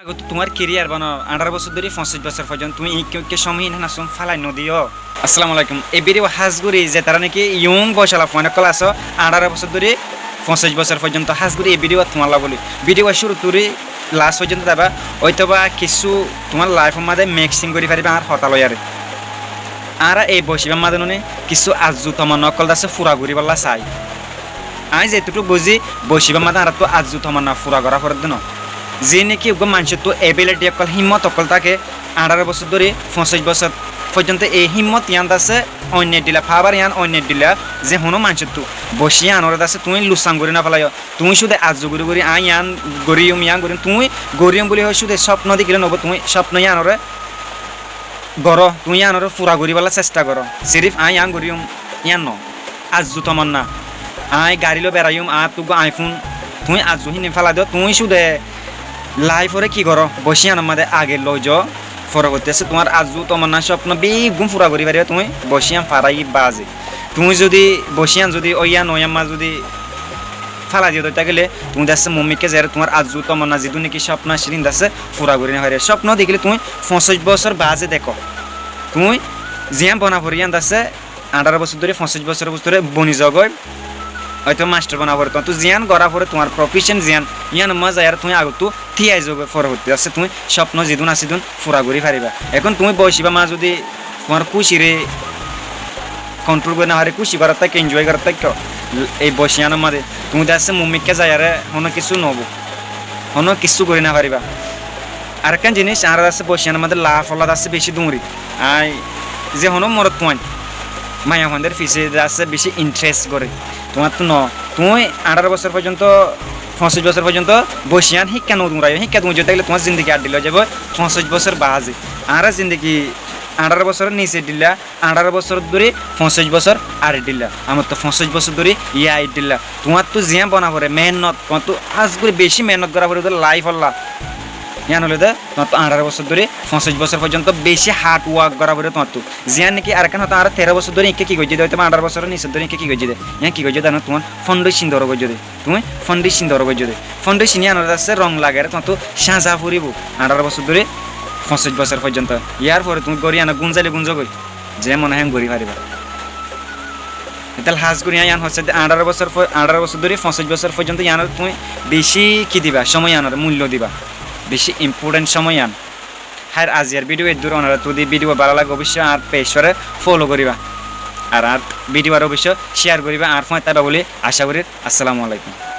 আগত তোমার কেরিয়ার বানো 18 বছর ধরে 25 বছর পর্যন্ত তুমি কে সময় না সম ফালাই নদিও। আসসালামু আলাইকুম। এই ভিডিও হাজগুরি যে তারা নাকি ইয়ং বয়সালা ফোন কল আছো 18 বছর ধরে 25 বছর পর্যন্ত হাজগুরি এই ভিডিও তোমালা বলি ভিডিও শুরু তুরি লাস্ট পর্যন্ত যাবা হয়তোবা কিছু তোমার লাইফের মধ্যে মিক্সিং করে পারিবা আর হতালয় আর এই বসিবার মাঝে নুনে কিছু আজু তোমার নকল আছে ফুরা ঘুরি বললা চাই আই যেটুকু বুঝি বসিবার মাঝে আর তো আজু তোমার না ফুরা করা করে দিন যে নাকি মানুষের তো এবিলিটি অকল হিম্মত অকল থাকে 18 বছর ধরে 25 বছর পর্যন্ত এই হিম্মত ইয়ান আছে অন্যের দিলা ফাবার ইয়ান অন্যের দিলা যে হনো মানুষের তো বসিয়ে আনরদ আছে তুমি লুসাং করি না ফেলাই তুমি শুধু আজু গুরি গুরি আই ইয়ান গরিয়ম ইয়ান করি তুমি গরিয়ম বলি হয় শুধু স্বপ্ন দেখিলে নব তুমি স্বপ্ন ইয়ানরে গড় তুমি ইয়ানরে ফুরা করিবার চেষ্টা করো সিরিফ আই ইয়ান গরিয়ম ইয়ান ন আজু তোমার না আই গাড়িলো বেড়াইম আর তো আইফোন তুমি আজু হিনে ফেলা দিও তুমি শুধু লাইফরে কি করো বসি আনার মাঝে আগে লই যাও ফরক হতেছে তোমার আজু তোমার না স্বপ্ন বেগুম ফুরা করি পারিবা তুমি বসিয়ান ফারাই বাজে তুমি যদি বসিয়ান যদি ওয়ান ওয়াম্মা যদি ফালা দিয়ে দইতা গেলে তুমি দেখছে মম্মিকে যারা তোমার আজু তোমার না যেহেতু নাকি স্বপ্ন সিরিন দেখছে ফুরা করি না পারে স্বপ্ন দেখলে তুমি 25 বছর বাজে দেখো তুমি জিয়াম বনা ভরিয়ান দেখছে 18 বছর ধরে 25 বছর ধরে বনি জগয় হয়তো মাস্টার বানা পড়ে তো জিয়ান গড়া পরে তোমার প্রফেশন জিয়ান ইয়ান মজা আর তুমি আগতো থিয়াই যোগ ফর হতে আছে তুমি স্বপ্ন যেদিন আসিদিন ফুরা ঘুরি পারিবা এখন তুমি বসিবা মা যদি তোমার খুশিরে কন্ট্রোল করে না হারে খুশি করার তাকে এনজয় করার তাকে এই বসিয়ানোর মাঝে তুমি দেখছে মম্মিকে যাই আরে হনো কিছু নব হনো কিছু করি না পারিবা আর একটা জিনিস আর আছে বসিয়ানোর মধ্যে লাভ হলাদ আছে বেশি দুমরি আই যে হনো মরত পয়েন্ট মায়া ফোনদের ফিসে আছে বেশি ইন্টারেস্ট করে তোমার তো ন তুমি 18 বছর পর্যন্ত 25 বছর পর্যন্ত বসিয়ান শিক্ষা নতুন শিক্ষা তুমি যেতে গেলে তোমার জিন্দগি আর দিল যাব 25 বছর বাজে আর জিন্দগি 18 বছরের নিচে দিলা 18 বছর ধরে 25 বছর আর দিলা আমার তো 25 বছর ধরে ইয়া দিলা তোমার তো জিয়া বনা পড়ে মেহনত তোমার তো আজ করে বেশি মেহনত করা পড়ে লাইফ হল্লা ইয়ান হলে তোমার তো 18 বছর ধরে 25 বছর পর্যন্ত বেশি হার্ড ওয়ার্ক করা পড়ে তোমার তো জিয়ান নাকি আর কেন হতো আর 13 বছর ধরে কি করছে দেয় তোমার 18 বছরের নিচে ধরে কি করছে দেয় ইয়া কি করছে জানো তোমার ফাউন্ডেশন ধরো করছে দেয় তুমি ফাউন্ডেশন ধরো করছে দেয় ফাউন্ডেশন ইয়ান আছে রং লাগে তোমার তো সাজা ফুরিব 18 বছর ধরে 25 বছর পর্যন্ত ইয়ার পরে তুমি গড়ি আনা গুঞ্জালে গুঞ্জ কই যে মনে হয় গড়ি পারিবা তাহলে হাজ করি ইয়ান হচ্ছে 18 বছর ধরে 25 বছর পর্যন্ত ইয়ান তুমি বেশি কি দিবা সময় আনার মূল্য দিবা বেশি ইম্পর্টেন্ট সময় আন হ্যাঁ আজিয়ার ভিডিও এর দূর ওনারা যদি ভিডিও ভালো লাগে অবশ্যই আর পেজরে ফলো করিবা আর ভিডিও আর অবশ্যই শেয়ার করিবা আর ফোন তাবা বলে আশা করি আসসালামু আলাইকুম।